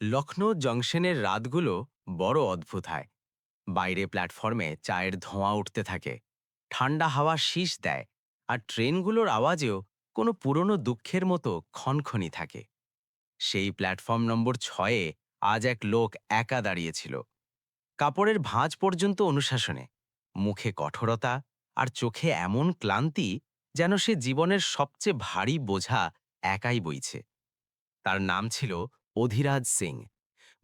লখনৌ জংশনের রাতগুলো বড় অদ্ভুত হয়। বাইরে প্ল্যাটফর্মে চায়ের ধোঁয়া উঠতে থাকে, ঠান্ডা হাওয়া শীষ দেয়, আর ট্রেনগুলোর আওয়াজেও কোনো পুরনো দুঃখের মতো ক্ষণক্ষণই থাকে। সেই প্ল্যাটফর্ম নম্বর 6-এ আজ এক লোক একা দাঁড়িয়েছিল, কাপড়ের ভাঁজ পর্যন্ত অনুশাসনে, মুখে কঠোরতা আর চোখে এমন ক্লান্তি যেন সে জীবনের সবচেয়ে ভারী বোঝা একাই বইছে। তার নাম ছিল অধিরাজ সিং।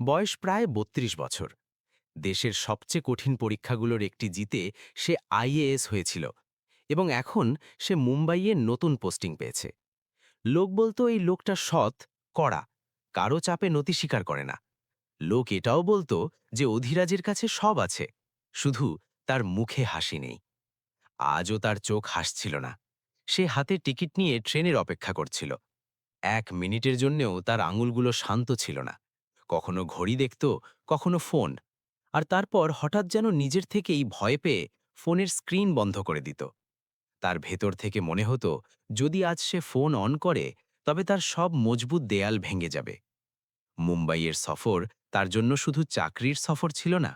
বয়স প্রায় ৩২ বছর। দেশের সবচেয়ে কঠিন পরীক্ষাগুলোর একটি জিতে সে আইএএস হয়েছিল, এবং এখন সে মুম্বাইয়ে নতুন পোস্টিং পেয়েছে। লোক বলতো এই লোকটা সৎ, কড়া, কারো চাপে নতি স্বীকার করে না। লোক এটাও বলতো যে অধিরাজের কাছে সব আছে, শুধু তার মুখে হাসি নেই। আজও তার চোখ হাসছিল না। সে হাতে টিকিট নিয়ে ট্রেনের অপেক্ষা করছিল। ১ মিনিটের জন্যেও তার আঙুলগুলো শান্ত ছিল না। কখনো ঘড়ি দেখত, কখনো ফোন। আর তারপর হঠাৎ যেন নিজের থেকেই ভয় পেয়ে ফোনের স্ক্রিন বন্ধ করে দিত। তার ভেতর থেকে মনে হতো, যদি আজ সে ফোন অন করে তবে তার সব মজবুত দেয়াল ভেঙে যাবে। মুম্বাইয়ের সফর তার জন্য শুধু চাকরির সফর ছিল না।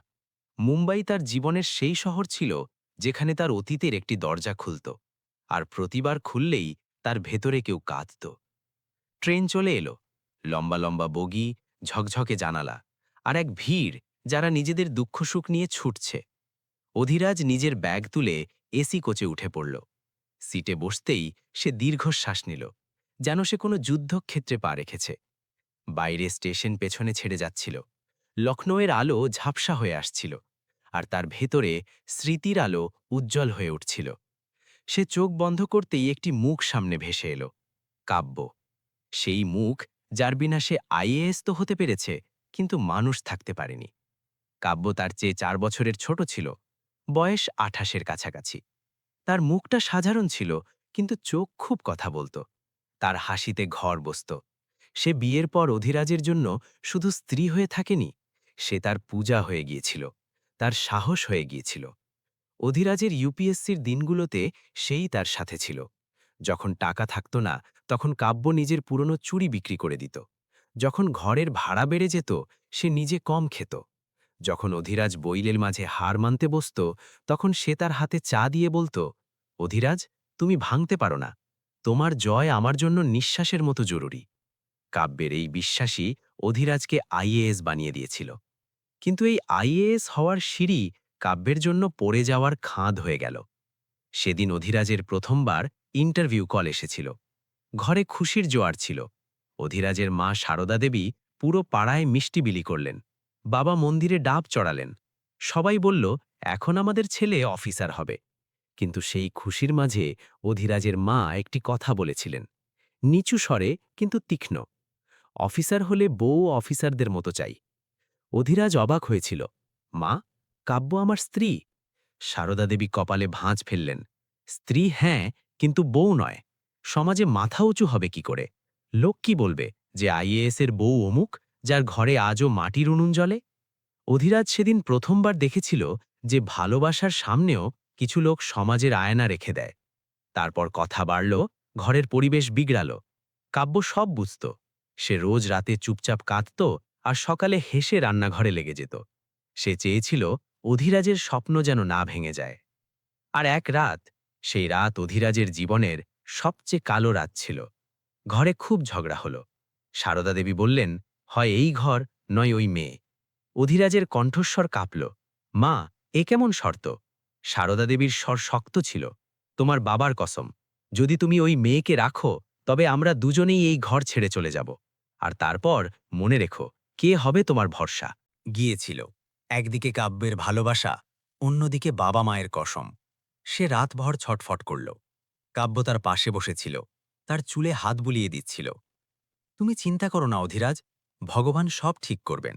মুম্বাই তার জীবনের সেই শহর ছিল যেখানে তার অতীতের একটি দরজা খুলত, আর প্রতিবার খুললেই তার ভেতরে কেউ কাঁদত। ট্রেন চলে এলো। লম্বা লম্বা বগি, ঝকঝকে জানালা, আর এক ভিড় যারা নিজেদের দুঃখ সুখ নিয়ে ছুটছে। অধিরাজ নিজের ব্যাগ তুলে এসি কোচে উঠে পড়ল। সিটে বসতেই সে দীর্ঘশ্বাস নিল, যেন সে কোনো যুদ্ধক্ষেত্রে পা রেখেছে। বাইরে স্টেশন পেছনে ছেড়ে যাচ্ছিল। লখনৌয়ের আলো ঝাপসা হয়ে আসছিল, আর তার ভেতরে স্মৃতির আলো উজ্জ্বল হয়ে উঠছিল। সে চোখ বন্ধ করতেই একটি মুখ সামনে ভেসে এলো। কাব্য। সেই মুখ যার বিনা সে আইএএস তো হতে পেরেছে, কিন্তু মানুষ থাকতে পারেনি। কাব্য তার চেয়ে ৪ বছরের ছোট ছিল, বয়স ২৮-এর কাছাকাছি। তার মুখটা সাধারণ ছিল, কিন্তু চোখ খুব কথা বলত। তার হাসিতে ঘর বসত। সে বিয়ের পর অধিরাজের জন্য শুধু স্ত্রী হয়ে থাকেনি, সে তার পূজা হয়ে গিয়েছিল, তার সাহস হয়ে গিয়েছিল। অধিরাজের ইউপিএসসির দিনগুলোতে সেই তার সাথে ছিল। যখন টাকা থাকত না, তখন কাব্য নিজের পুরনো চুড়ি বিক্রি করে দিত। যখন ঘরের ভাড়া বেড়ে যেত, সে নিজে কম খেত। যখন অধিরাজ বইলের মাঝে হার মানতে বসত, তখন সে তার হাতে চা দিয়ে বলতো, অধিরাজ, তুমি ভাঙতে পারো না, তোমার জয় আমার জন্য নিঃশ্বাসের মতো জরুরি। কাব্যের এই বিশ্বাসী অধিরাজকে আইএএস বানিয়ে দিয়েছিল। কিন্তু এই আইএএস হওয়ার সিঁড়ি কাব্যের জন্য পড়ে যাওয়ার খাঁদ হয়ে গেল। সেদিন অধিরাজের প্রথমবার ইন্টারভিউ কল এসেছিল। ঘরে খুশির জোয়ার ছিল। অধিরাজের মা সারদা দেবী পুরো পাড়ায় মিষ্টি বিলি করলেন। বাবা মন্দিরে ডাব চড়ালেন। সবাই বলল, এখন আমাদের ছেলে অফিসার হবে। কিন্তু সেই খুশির মাঝে অধিরাজের মা একটি কথা বলেছিলেন, নিচু স্বরে কিন্তু তীক্ষ্ণ, অফিসার হলে বউ অফিসারদের মতো চাই। অধিরাজ অবাক হয়েছিল। মা, কাব্য আমার স্ত্রী। সারদা দেবী কপালে ভাঁজ ফেললেন। স্ত্রী হ্যাঁ, কিন্তু বউ নয়। সমাজে মাথা উঁচু হবে কি করে? লোক কি বলবে যে আইএএস এর বউ অমুক, যার ঘরে আজও মাটির উনুন জ্বলে? অধিরাজ সেদিন প্রথমবার দেখেছিল যে ভালোবাসার সামনেও কিছু লোক সমাজের আয়না রেখে দেয়। তারপর কথা বাড়ল, ঘরের পরিবেশ বিগড়াল। কাব্য সব বুঝত। সে রোজ রাতে চুপচাপ কাঁদত, আর সকালে হেসে রান্নাঘরে লেগে যেত। সে চেয়েছিল অধিরাজের স্বপ্ন যেন না ভেঙে যায়। আর এক রাত, সেই রাত অধিরাজের জীবনের সবচেয়ে কালো রাত ছিল। ঘরে খুব ঝগড়া হলো। সারদা দেবী বললেন, হয় এই ঘর, নয় ওই মেয়ে। অধিরাজের কণ্ঠস্বর কাঁপল। মা, এ কেমন শর্ত? সারদা দেবীর স্বর শক্ত ছিল। তোমার বাবার কসম, যদি তুমি ওই মেয়েকে রাখো, তবে আমরা দুজনেই এই ঘর ছেড়ে চলে যাব। আর তারপর মনে রেখো, কে হবে তোমার ভরসা? গিয়েছিল। একদিকে কাব্যের ভালোবাসা, অন্যদিকে বাবা মায়ের কসম। সে রাতভর ছটফট করল। কাব্য তার পাশে বসেছিল, তার চুলে হাত বুলিয়ে দিচ্ছিল। তুমি চিন্তা করো না অধিরাজ, ভগবান সব ঠিক করবেন।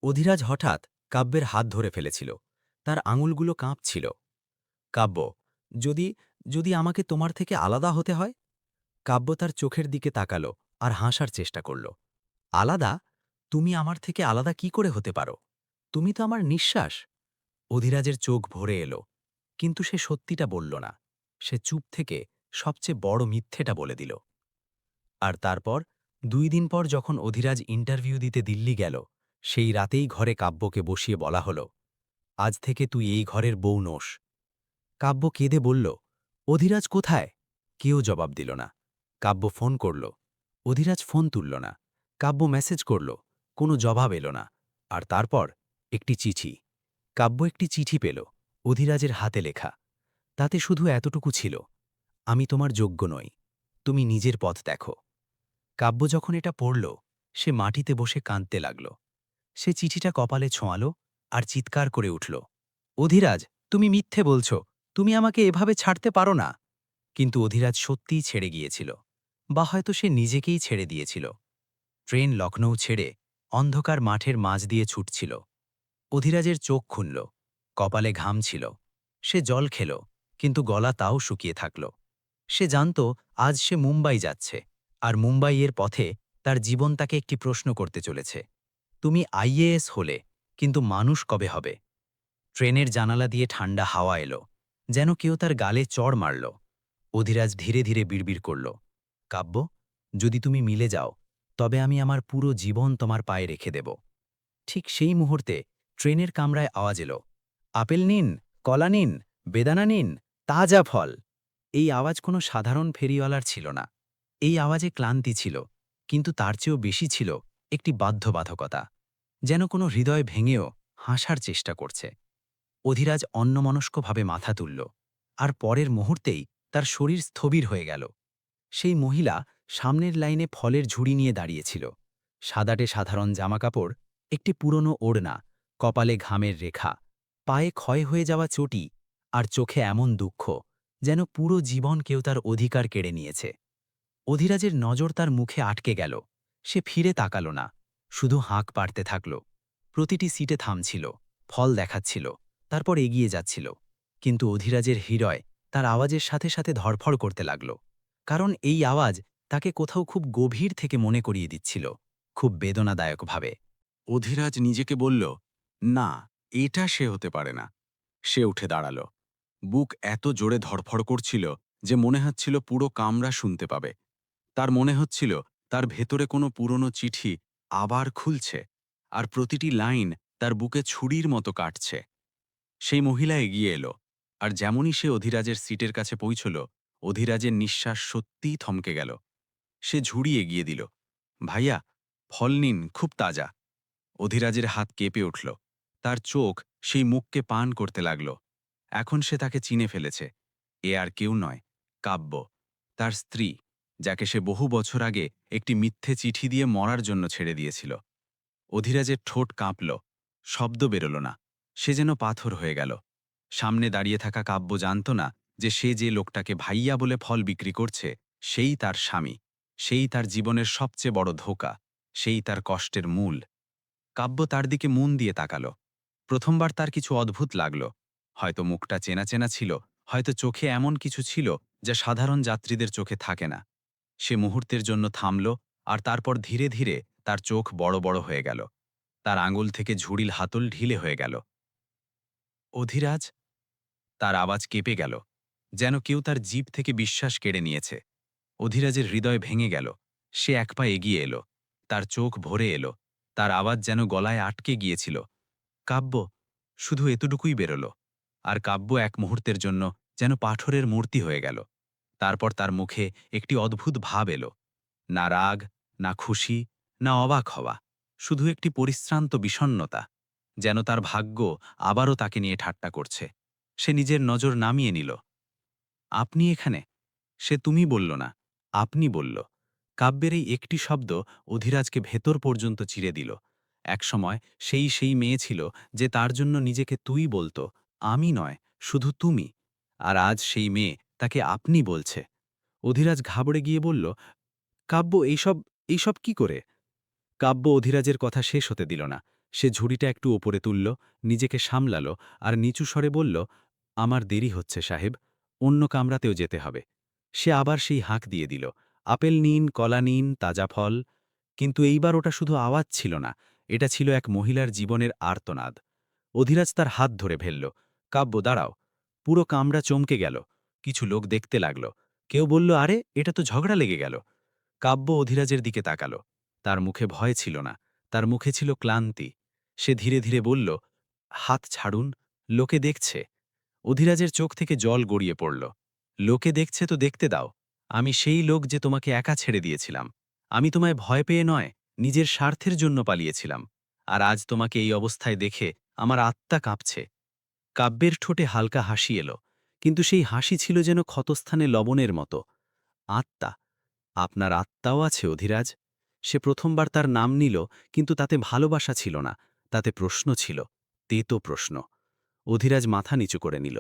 অধিরাজ হঠাৎ কাব্যের হাত ধরে ফেলেছিল। তার আঙুলগুলো কাঁপছিল। কাব্য, যদি যদি আমাকে তোমার থেকে আলাদা হতে হয়? কাব্য তার চোখের দিকে তাকালো আর হাসার চেষ্টা করল। আলাদা? তুমি আমার থেকে আলাদা কি করে হতে পারো? তুমি তো আমার নিঃশ্বাস। অধিরাজের চোখ ভরে এলো, কিন্তু সে সত্যিটা বলল না। সে চুপ থেকে সবচেয়ে বড় মিথ্যেটা বলে দিল। আর তারপর 2 দিন পর যখন অধিরাজ ইন্টারভিউ দিতে দিল্লি গেল, সেই রাতেই ঘরে কাব্যকে বসিয়ে বলা হল, আজ থেকে তুই এই ঘরের বউ নোস। কাব্য কেঁদে বলল, অধিরাজ কোথায়? কেউ জবাব দিল না। কাব্য ফোন করল। অধিরাজ ফোন তুলল না। কাব্য মেসেজ করল। কোনো জবাব এলো না। আর তারপর একটি চিঠি। কাব্য একটি চিঠি পেল, অধিরাজের হাতে লেখা। তাতে শুধু এতটুকু ছিল, আমি তোমার যোগ্য নই, তুমি নিজের পথ দেখো। কাব্য যখন এটা পড়ল, সে মাটিতে বসে কাঁদতে লাগল। সে চিঠিটা কপালে ছোঁয়াল আর চিৎকার করে উঠল, অধিরাজ, তুমি মিথ্যে বলছ, তুমি আমাকে এভাবে ছাড়তে পারো না। কিন্তু অধিরাজ সত্যিই ছেড়ে গিয়েছিল, বা হয়তো সে নিজেকেই ছেড়ে দিয়েছিল। ট্রেন লখনৌ ছেড়ে অন্ধকার মাঠের মাঝ দিয়ে ছুটছিল। অধিরাজের চোখ খুলল, কপালে ঘাম ছিল। সে জল খেল, কিন্তু গলা তাও শুকিয়ে থাকল। সে জানত আজ সে মুম্বাই যাচ্ছে, আর মুম্বাইয়ের পথে তার জীবন তাকে একটি প্রশ্ন করতে চলেছে। তুমি আইএএস হলে, কিন্তু মানুষ কবে হবে? ট্রেনের জানালা দিয়ে ঠান্ডা হাওয়া এলো, যেন কেউ তার গালে চড় মারল। অধিরাজ ধীরে ধীরে বিড়বিড় করল, কাব্য, যদি তুমি মিলে যাও, তবে আমি আমার পুরো জীবন তোমার পায়ে রেখে দেব। ঠিক সেই মুহূর্তে ট্রেনের কামরায় আওয়াজ এলো, আপেল নিন, কলা নিন, বেদানা নিন, তাজা ফল। এই আওয়াজ কোনো সাধারণ ফেরিওয়ালার ছিল না। এই আওয়াজে ক্লান্তি ছিল, কিন্তু তার চেয়েও বেশি ছিল একটি বাধ্যবাধকতা, যেন কোনো হৃদয় ভেঙেও হাসার চেষ্টা করছে। অধিরাজ অন্যমনস্কভাবে মাথা তুলল, আর পরের মুহূর্তেই তার শরীর স্থবির হয়ে গেল। সেই মহিলা সামনের লাইনে ফলের ঝুড়ি নিয়ে দাঁড়িয়েছিল। সাদাটে সাধারণ জামাকাপড়, একটি পুরনো ওড়না, কপালে ঘামের রেখা, পায়ে ক্ষয় হয়ে যাওয়া চটি, আর চোখে এমন দুঃখ, যেন পুরো জীবন কেউ তার অধিকার কেড়ে নিয়েছে। অধিরাজের নজর তার মুখে আটকে গেল। সে ফিরে তাকাল না, শুধু হাঁক পাড়তে থাকল। প্রতিটি সিটে থামছিল, ফল দেখাচ্ছিল, তারপর এগিয়ে যাচ্ছিল। কিন্তু অধিরাজের হৃদয় তার আওয়াজের সাথে সাথে ধড়ফড় করতে লাগল, কারণ এই আওয়াজ তাকে কোথাও খুব গভীর থেকে মনে করিয়ে দিচ্ছিল, খুব বেদনাদায়কভাবে। অধিরাজ নিজেকে বলল, না, এটা সে হতে পারে না। সে উঠে দাঁড়াল। বুক এত জোরে ধড়ফড় করছিল যে মনে হচ্ছিল পুরো কামরা শুনতে পাবে। তার মনে হচ্ছিল তার ভেতরে কোনো পুরনো চিঠি আবার খুলছে, আর প্রতিটি লাইন তার বুকে ছুরির মতো কাটছে। সেই মহিলা এগিয়ে এলো, আর যেমনই সে অধিরাজের সিটের কাছে পৌঁছল, অধিরাজের নিঃশ্বাস সত্যিই থমকে গেল। সে ঝুড়ি এগিয়ে দিল। ভাইয়া, ফল নিন, খুব তাজা। অধিরাজের হাত কেঁপে উঠল। তার চোখ সেই মুখকে পান করতে লাগল। এখন সে তাকে চিনে ফেলেছে। এ আর কেউ নয়, কাব্য, তার স্ত্রী, যাকে সে বহু বছর আগে একটি মিথ্যে চিঠি দিয়ে মরার জন্য ছেড়ে দিয়েছিল। অধিরাজের ঠোঁট কাঁপল, শব্দ বেরোল না। সে যেন পাথর হয়ে গেল। সামনে দাঁড়িয়ে থাকা কাব্য জানত না যে সে যে লোকটাকে ভাইয়া বলে ফল বিক্রি করছে, সেই তার স্বামী, সেই তার জীবনের সবচেয়ে বড় ধোঁকা, সেই তার কষ্টের মূল। কাব্য তার দিকে মন দিয়ে তাকাল। প্রথমবার তার কিছু অদ্ভুত লাগল। হয়তো মুখটা চেনা চেনা ছিল, হয়তো চোখে এমন কিছু ছিল যা সাধারণ যাত্রীদের চোখে থাকে না। সে মুহূর্তের জন্য থামল, আর তারপর ধীরে ধীরে তার চোখ বড় বড় হয়ে গেল। তার আঙুল থেকে ঝুড়ির হাতল ঢিলে হয়ে গেল। অধিরাজ, তার আওয়াজ কেঁপে গেল, যেন কেউ তার জিভ থেকে বিশ্বাস কেড়ে নিয়েছে। অধিরাজের হৃদয় ভেঙে গেল। সে এক পা এগিয়ে এলো। তার চোখ ভরে এলো। তার আওয়াজ যেন গলায় আটকে গিয়েছিল, কাব্য। শুধু এতটুকুই বেরোল। আর কাব্য এক মুহূর্তের জন্য যেন পাথরের মূর্তি হয়ে গেল। তারপর তার মুখে একটি অদ্ভুত ভাব এলো, না রাগ, না খুশি, না অবাক হওয়া, শুধু একটি পরিশ্রান্ত বিষণ্ণতা, যেন তার ভাগ্য আবারও তাকে নিয়ে ঠাট্টা করছে। সে নিজের নজর নামিয়ে নিল। আপনি এখানে? সে তুমি বলল না, আপনি বলল। কাব্যের এই একটি শব্দ অধিরাজকে ভেতর পর্যন্ত চিরে দিল। একসময় সেই মেয়ে ছিল যে তার জন্য নিজেকে তুই বলতো, আমি নয়, শুধু তুমি। আর আজ সেই মেয়ে তাকে আপনি বলছে। অধিরাজ ঘাবড়ে গিয়ে বলল, কাব্য, এইসব কি করে? কাব্য অধিরাজের কথা শেষ হতে দিল না। সে ঝুড়িটা একটু ওপরে তুলল, নিজেকে সামলাল, আর নিচু স্বরে বলল, আমার দেরি হচ্ছে সাহেব, অন্য কামরাতেও যেতে হবে। সে আবার সেই হাঁক দিয়ে দিল, আপেল নিন, কলা নিন, তাজা ফল। কিন্তু এইবার ওটা শুধু আওয়াজ ছিল না, এটা ছিল এক মহিলার জীবনের আর্তনাদ। অধিরাজ তার হাত ধরে ফেলল। কাব্য, দাঁড়াও। পুরো কামরা চমকে গেল। কিছু লোক দেখতে লাগল। কেউ বলল, আরে, এটা তো ঝগড়া লেগে গেল। কাব্য অধিরাজের দিকে তাকাল। তার মুখে ভয় ছিল না, তার মুখে ছিল ক্লান্তি। সে ধীরে ধীরে বলল, হাত ছাড়ুন, লোকে দেখছে। অধিরাজের চোখ থেকে জল গড়িয়ে পড়ল। লোকে দেখছে তো দেখতে দাও। আমি সেই লোক যে তোমাকে একা ছেড়ে দিয়েছিলাম। আমি তোমায় ভয় পেয়ে নয়, নিজের স্বার্থের জন্য পালিয়েছিলাম। আর আজ তোমাকে এই অবস্থায় দেখে আমার আত্মা কাঁপছে। কাব্যের ঠোঁটে হালকা হাসি এলো, কিন্তু সেই হাসি ছিল যেন ক্ষতস্থানে লবণের মতো। আত্মা? আপনার আত্মাও আছে অধিরাজ? সে প্রথমবার তার নাম নিল, কিন্তু তাতে ভালোবাসা ছিল না, তাতে প্রশ্ন ছিল, তেতো প্রশ্ন। অধিরাজ মাথা নিচু করে নিল।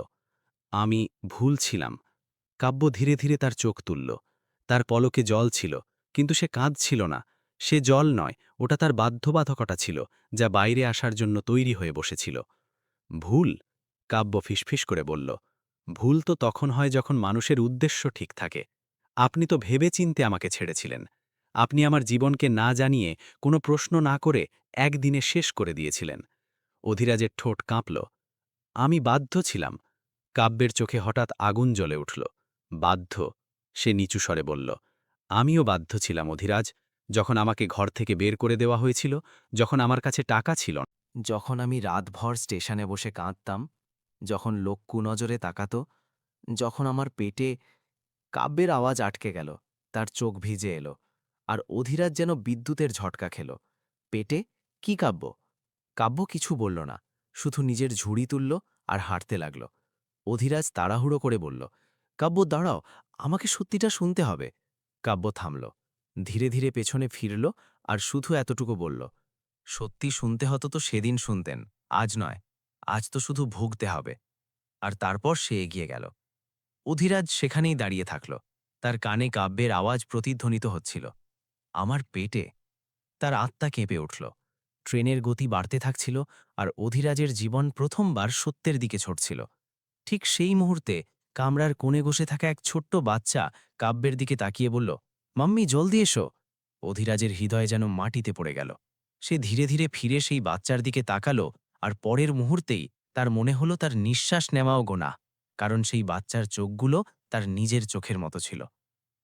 আমি ভুল ছিলাম। কাব্য ধীরে ধীরে তার চোখ তুলল। তার পলকে জল ছিল, কিন্তু সে কাঁদছিল না। সে জল নয়, ওটা তার বাধ্যবাধকতা ছিল, যা বাইরে আসার জন্য তৈরি হয়ে বসেছিল। ভুল? কাব্য ফিসফিস করে বলল, ভুল তো তখন হয় যখন মানুষের উদ্দেশ্য ঠিক থাকে। আপনি তো ভেবেচিন্তে আমাকে ছেড়েছিলেন। আপনি আমার জীবনকে না জানিয়ে, কোনো প্রশ্ন না করে একদিনে শেষ করে দিয়েছিলেন। অধিরাজের ঠোঁট কাঁপল। আমি বাধ্য ছিলাম। কাব্যের চোখে হঠাৎ আগুন জ্বলে উঠল। বাধ্য? সে নিচু স্বরে বলল, আমিও বাধ্য ছিলাম অধিরাজ। যখন আমাকে ঘর থেকে বের করে দেওয়া হয়েছিল, যখন আমার কাছে টাকা ছিল না। যখন আমি রাতভর স্টেশনে বসে কাঁদতাম, যখন লোক কুনজরে তাকাত, যখন আমার পেটে কাব্যের আওয়াজ আটকে গেল, তার চোখ ভিজে এলো, আর অধিরাজ যেন বিদ্যুতের ঝটকা খেল। পেটে? কি কাব্য? কাব্য কিছু বলল না, শুধু নিজের ঝুড়ি তুলল আর হাঁটতে লাগল। অধিরাজ তাড়াহুড়ো করে বলল, কাব্য দাঁড়াও, আমাকে সত্যিটা শুনতে হবে। কাব্য থামল, ধীরে ধীরে পেছনে ফিরল আর শুধু এতটুকু বলল, সত্যি শুনতে হতো তো সেদিন শুনতেন, আজ নয়। আজ তো শুধু ভুগতে হবে। আর তারপর সে এগিয়ে গেল। অধিরাজ সেখানেই দাঁড়িয়ে থাকল। তার কানে কাব্যের আওয়াজ প্রতিধ্বনিত হচ্ছিল। আমার পেটে। তার আত্মা কেঁপে উঠল। ট্রেনের গতি বাড়তে থাকছিল, আর অধিরাজের জীবন প্রথমবার সত্যের দিকে ছুটছিল। ঠিক সেই মুহূর্তে কামরার কোণে বসে থাকা এক ছোট্ট বাচ্চা কাব্যের দিকে তাকিয়ে বলল, মাম্মি জলদি এসো। অধিরাজের হৃদয় যেন মাটিতে পড়ে গেল। সে ধীরে ধীরে ফিরে সেই বাচ্চার দিকে তাকালো, আর পরের মুহূর্তেই তার মনে হলো তার নিঃশ্বাস নেওয়াও গোনা, কারণ সেই বাচ্চার চোখগুলো তার নিজের চোখের মতো ছিল।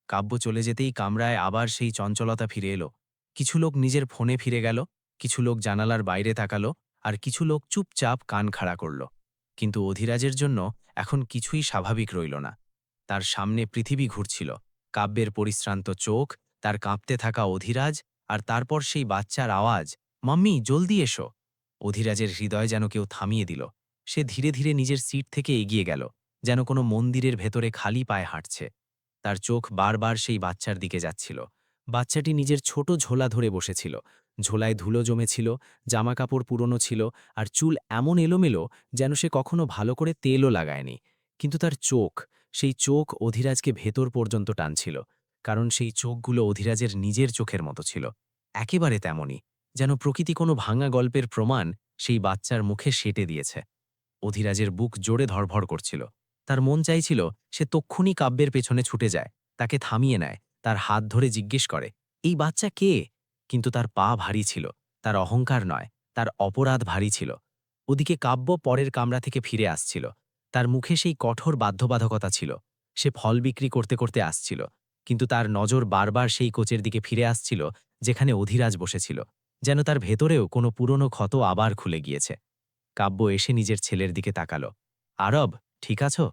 কাব্য চলে যেতেই কামরায় আবার সেই চঞ্চলতা ফিরে এলো। কিছু লোক নিজের ফোনে ফিরে গেল, কিছু লোক জানালার বাইরে তাকালো, আর কিছু লোক চুপচাপ কান খাড়া করল। কিন্তু অধিরাজের জন্য এখন কিছুই স্বাভাবিক রইল না। তার সামনে পৃথিবী ঘুরছিল, কাব্যের পরিশ্রান্ত চোখ, তার কাঁপতে থাকা অধিরাজ, আর তারপর সেই বাচ্চার আওয়াজ, মাম্মি জলদি এসো। অধিরাজের হৃদয় যেন কেউ থামিয়ে দিল। সে ধীরে ধীরে নিজের সিট থেকে এগিয়ে গেল, যেন কোনো মন্দিরের ভেতরে খালি পায়ে হাঁটছে। তার চোখ বারবার সেই বাচ্চার দিকে যাচ্ছিল। বাচ্চাটি নিজের ছোট ঝোলা ধরে বসেছিল। ঝোলায় ধুলো জমেছিল, জামাকাপড় পুরনো ছিল, আর চুল এমন এলোমেলো যেন সে কখনো ভালো করে তেলও লাগায়নি। কিন্তু তার চোখ, সেই চোখ অধিরাজকে ভেতর পর্যন্ত টানছিল, কারণ সেই চোখগুলো অধিরাজের নিজের চোখের মতো ছিল। একেবারে তেমনই, যেন প্রকৃতি কোনো ভাঙা গল্পের প্রমাণ সেই বাচ্চার মুখে সেঁটে দিয়েছে। অধিরাজের বুক জোরে ধড়ফড় করছিল। তার মন চাইছিল সে তক্ষুনি কাব্যের পেছনে ছুটে যায়, তাকে থামিয়ে নেয়, তার হাত ধরে জিজ্ঞেস করে, এই বাচ্চা কে? কিন্তু তার পা ভারী ছিল, তার অহংকার নয়, তার অপরাধ ভারী ছিল। ওদিকে কাব্য পরের কামরা থেকে ফিরে আসছিল। তার মুখে সেই কঠোর বাধ্যবাধকতা ছিল। সে ফল বিক্রি করতে করতে আসছিল, কিন্তু তার নজর বারবার সেই কোচের দিকে ফিরে আসছিল যেখানে অধিরাজ বসেছিল, যেন তার ভেতরেও কোনো পুরনো ক্ষত আবার খুলে গিয়েছে। কাব্য এসে নিজের ছেলের দিকে তাকালো। আরব, ঠিক আছো?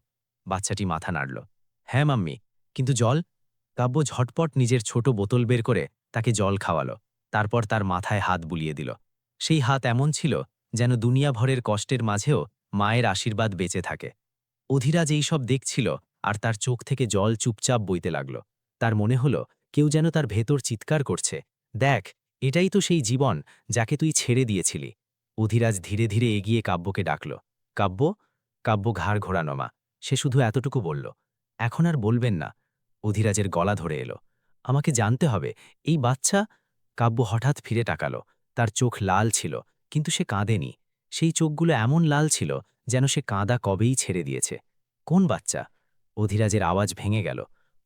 বাচ্চাটি মাথা নাড়ল। হ্যাঁ মাম্মি, কিন্তু জল? কাব্য ঝটপট নিজের ছোট বোতল বের করে তাকে জল খাওয়ালো। তারপর তার মাথায় হাত বুলিয়ে দিল। সেই হাত এমন ছিল যেন দুনিয়াভরের কষ্টের মাঝেও মায়ের আশীর্বাদ বেঁচে থাকে। অধিরাজ এই সব দেখছিল, আর তার চোখ থেকে জল চুপচাপ বইতে লাগল। তার মনে হলো কেউ যেন তার ভেতর চিৎকার করছে, দেখ, এটাই তো সেই জীবন যাকে তুই ছেড়ে দিয়েছিলি। অধিরাজ ধীরে ধীরে এগিয়ে কাব্যকে ডাকল। কাব্য? কাব্য ঘাড় ঘোরানো মা। সে শুধু এতটুকু বলল, এখন আর বলবেন না। অধিরাজের গলা ধরে এলো, আমাকে জানতে হবে, এই বাচ্চা? কাব্য হঠাৎ ফিরে তাকালো। তার চোখ লাল ছিল, কিন্তু সে কাঁদেনি। সেই চোখগুলো এমন লাল ছিল যেন সে কাঁদা কবেই ছেড়ে দিয়েছে। কোন বাচ্চা? অধিরাজের আওয়াজ ভেঙে গেল।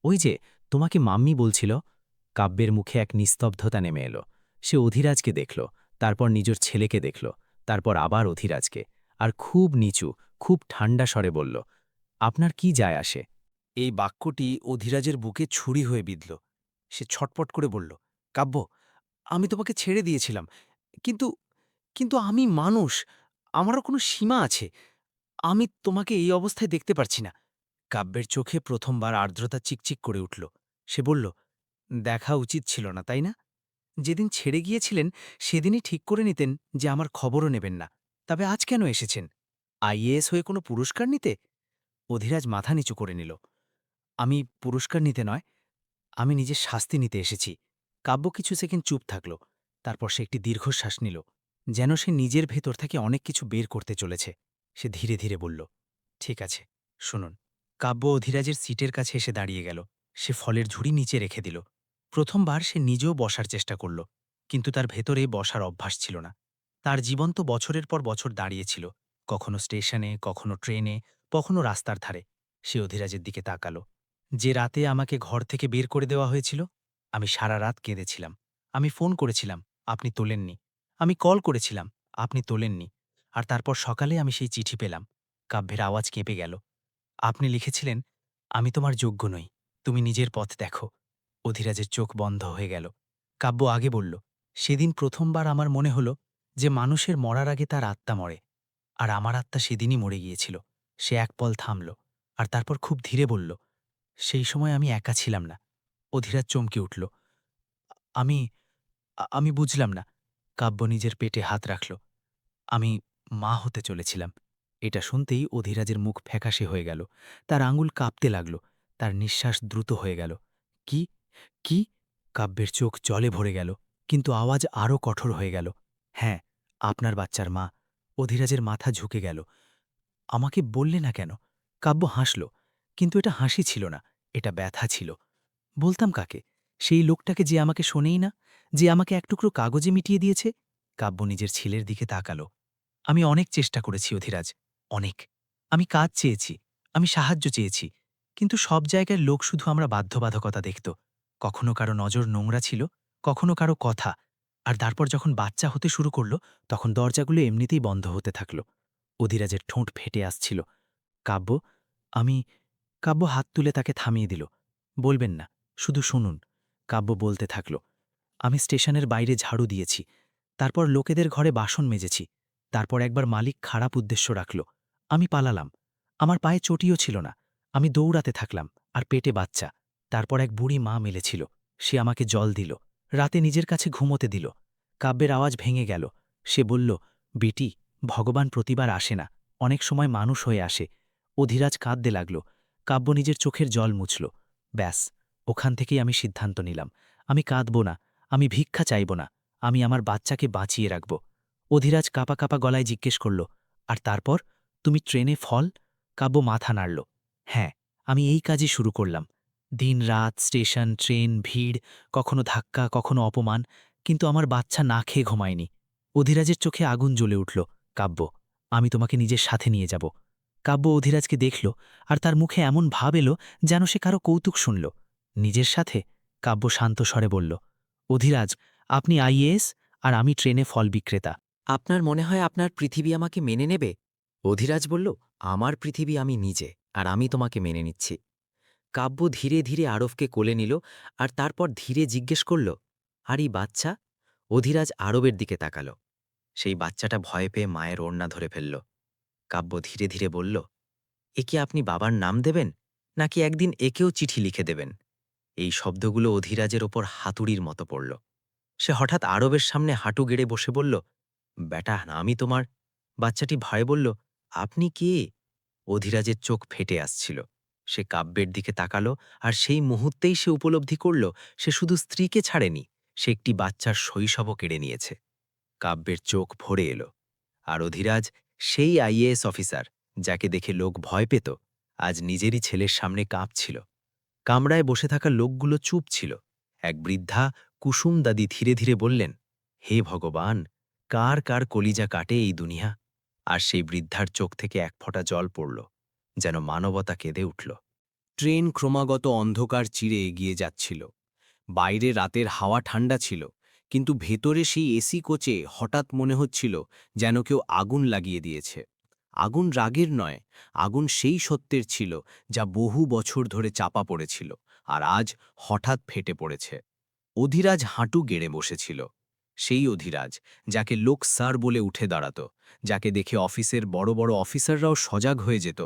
ওই যে তোমাকে মাম্মি বলছিল। কাব্যের মুখে এক নিস্তব্ধতা নেমে এলো। সে অধিরাজকে দেখল, তারপর নিজের ছেলেকে দেখল, তারপর আবার অধিরাজকে, আর খুব নিচু, খুব ঠান্ডা স্বরে বলল, আপনার কি যায় আসে? এই বাক্যটি অধিরাজের বুকে ছুরি হয়ে বিঁধল। সে ছটপট করে বলল, কাব্য, আমি তোমাকে ছেড়ে দিয়েছিলাম, কিন্তু কিন্তু আমি মানুষ, আমারও কোনো সীমা আছে। আমি তোমাকে এই অবস্থায় দেখতে পারছি না। কাব্যের চোখে প্রথমবার আর্দ্রতা চিকচিক করে উঠল। সে বলল, দেখা উচিত ছিল না, তাই না? যেদিন ছেড়ে গিয়েছিলেন সেদিনই ঠিক করে নিতেন যে আমার খবরও নেবেন না। তবে আজ কেন এসেছেন? আইএএস হয়ে কোনো পুরস্কার নিতে? অধিরাজ মাথা নিচু করে নিল। আমি পুরস্কার নিতে নয়, আমি নিজের শাস্তি নিতে এসেছি। কাব্য কিছু সেকেন্ড চুপ থাকল। তারপর সে একটি দীর্ঘশ্বাস নিল, যেন সে নিজের ভেতর থেকে অনেক কিছু বের করতে চলেছে। সে ধীরে ধীরে বলল, ঠিক আছে, শুনুন। কাব্য অধিরাজের সিটের কাছে এসে দাঁড়িয়ে গেল। সে ফলের ঝুড়ি নিচে রেখে দিল। প্রথমবার সে নিজেও বসার চেষ্টা করল, কিন্তু তার ভেতরে বসার অভ্যাস ছিল না। তার জীবন তো বছরের পর বছর দাঁড়িয়েছিল, কখনো স্টেশনে, কখনো ট্রেনে, কখনো রাস্তার ধারে। সে অধিরাজের দিকে তাকালো। যে রাতে আমাকে ঘর থেকে বের করে দেওয়া হয়েছিল, আমি সারা রাত কেঁদেছিলাম। আমি ফোন করেছিলাম, আপনি তোলেননি। আমি কল করেছিলাম, আপনি তোলেননি। আর তারপর সকালে আমি সেই চিঠি পেলাম। কাব্যের আওয়াজ কেঁপে গেল। আপনি লিখেছিলেন, আমি তোমার যোগ্য নই, তুমি নিজের পথ দেখো। অধিরাজের চোখ বন্ধ হয়ে গেল। কাব্য আগে বলল, সেদিন প্রথমবার আমার মনে হলো যে মানুষের মরার আগে তার আত্মা মরে, আর আমার আত্মা সেদিনই মরে গিয়েছিল। সে এক পল থামল, আর তারপর খুব ধীরে বলল, সেই সময় আমি একা ছিলাম না। অধিরাজ চমকে উঠল। আমি আমি বুঝলাম না। কাব্য নিজের পেটে হাত রাখল। আমি মা হতে চলেছিলাম। এটা শুনতেই অধিরাজের মুখ ফ্যাকাশে হয়ে গেল। তার আঙুল কাঁপতে লাগল। তার নিঃশ্বাস দ্রুত হয়ে গেল। কি? কি? কাব্যের চোখ জলে ভরে গেল, কিন্তু আওয়াজ আরও কঠোর হয়ে গেল। হ্যাঁ, আপনার বাচ্চার মা। অধিরাজের মাথা ঝুঁকে গেল। আমাকে বললে না কেন? কাব্য হাসল, কিন্তু এটা হাসি ছিল না, এটা ব্যথা ছিল। বলতাম কাকে? সেই লোকটাকে যে আমাকে শোনেই না, যে আমাকে এক টুকরো কাগজে মিটিয়ে দিয়েছে। কাব্য নিজের ছেলের দিকে তাকালো। আমি অনেক চেষ্টা করেছি অধিরাজ, অনেক। আমি কাজ চেয়েছি, আমি সাহায্য চেয়েছি, কিন্তু সব জায়গায় লোক শুধু আমরা বাধ্যবাধকতা দেখত। কখনো কারো নজর নোংরা ছিল, কখনো কারো কথা। আর তারপর যখন বাচ্চা হতে শুরু করল, তখন দরজাগুলো এমনিতেই বন্ধ হতে থাকল। অধিরাজের ঠোঁট ফেটে আসছিল। কাব্য, আমি। কাব্য হাত তুলে তাকে থামিয়ে দিল। বলবেন না, শুধু শুনুন। কাব্য বলতে থাকল, আমি স্টেশনের বাইরে ঝাড়ু দিয়েছি, তারপর লোকেদের ঘরে বাসন মেজেছি, তারপর একবার মালিক খারাপ উদ্দেশ্য রাখল, আমি পালালাম। আমার পায়ে চটিও ছিল না, আমি দৌড়াতে থাকলাম, আর পেটে বাচ্চা। তারপর এক বুড়ি মা মেলেছিল, সে আমাকে জল দিল, রাতে নিজের কাছে ঘুমোতে দিল। কাব্যের আওয়াজ ভেঙে গেল। সে বলল, বেটি, ভগবান প্রতিবার আসে না, অনেক সময় মানুষ হয়ে আসে। অধিরাজ কাঁদতে লাগল। কাব্য নিজের চোখের জল মুছল। ব্যাস, ওখান থেকেই আমি সিদ্ধান্ত নিলাম, আমি কাঁদব না, আমি ভিক্ষা চাইব না, আমি আমার বাচ্চাকে বাঁচিয়ে রাখব। অধিরাজ কাঁপা কাঁপা গলায় জিজ্ঞেস করল, আর তারপর? তুমি ট্রেনে ফল? কাব্য মাথা নাড়ল। হ্যাঁ, আমি এই কাজই শুরু করলাম। দিন রাত, স্টেশন, ট্রেন, ভিড়, কখনো ধাক্কা, কখনো অপমান, কিন্তু আমার বাচ্চা না খেয়ে ঘুমায়নি। অধিরাজের চোখে আগুন জ্বলে উঠল। কাব্য, আমি তোমাকে নিজের সাথে নিয়ে যাব। কাব্য অধিরাজকে দেখল, আর তার মুখে এমন ভাব এলো যেন সে কারো কৌতুক শুনল। নিজের সাথে? কাব্য শান্ত স্বরে বলল, অধিরাজ, আপনি আইএএস, আর আমি ট্রেনে ফল বিক্রেতা। আপনার মনে হয় আপনার পৃথিবী আমাকে মেনে নেবে? অধিরাজ বলল, আমার পৃথিবী আমি নিজে, আর আমি তোমাকে মেনে নিচ্ছি। কাব্য ধীরে ধীরে আরবকে কোলে নিল, আর তারপর ধীরে জিজ্ঞেস করল, আর এই বাচ্চা? অধিরাজ আরবের দিকে তাকাল। সেই বাচ্চাটা ভয় পেয়ে মায়ের ওড়না ধরে ফেলল। কাব্য ধীরে ধীরে বলল, একে আপনি বাবার নাম দেবেন, নাকি একদিন একেও চিঠি লিখে দেবেন? এই শব্দগুলো অধিরাজের ওপর হাতুড়ির মতো পড়ল। সে হঠাৎ আরবের সামনে হাঁটু গেড়ে বসে বলল, বেটা, আমি তোমার। বাচ্চাটি ভয়ে বলল, আপনি কে? অধিরাজের চোখ ফেটে আসছিল। সে কাব্যের দিকে তাকালো, আর সেই মুহূর্তেই সে উপলব্ধি করল, সে শুধু স্ত্রীকে ছাড়েনি, সে একটি বাচ্চার শৈশবও কেড়ে নিয়েছে। কাব্যের চোখ ভরে এলো। আর অধিরাজ, সেই আইএএস অফিসার যাকে দেখে লোক ভয় পেত, আজ নিজেরই ছেলের সামনে কাঁপছিল। কামরায় বসে থাকা লোকগুলো চুপ ছিল। এক বৃদ্ধা কুসুম দাদি ধীরে ধীরে বললেন, হে ভগবান, কার কার কলিজা কাটে এই দুনিয়া। আর সেই বৃদ্ধার চোখ থেকে এক ফোঁটা জল পড়ল, যেন মানবতা কেঁদে উঠল। ট্রেন ক্রমাগত অন্ধকার চিরে এগিয়ে যাচ্ছিল। বাইরে রাতের হাওয়া ঠান্ডা ছিল, কিন্তু ভেতরে সেই এসি কোচে হঠাৎ মনে হচ্ছিল যেন কেউ আগুন লাগিয়ে দিয়েছে। আগুন রাগের নয়, আগুন সেই সত্যের ছিল যা বহু বছর ধরে চাপা পড়েছিল, আর আজ হঠাৎ ফেটে পড়েছে। অধিরাজ হাঁটু গেড়ে বসেছিল। সেই অধিরাজ, যাকে লোক স্যার বলে উঠে দাঁড়াত, যাকে দেখে অফিসের বড় বড় অফিসাররাও সজাগ হয়ে যেত,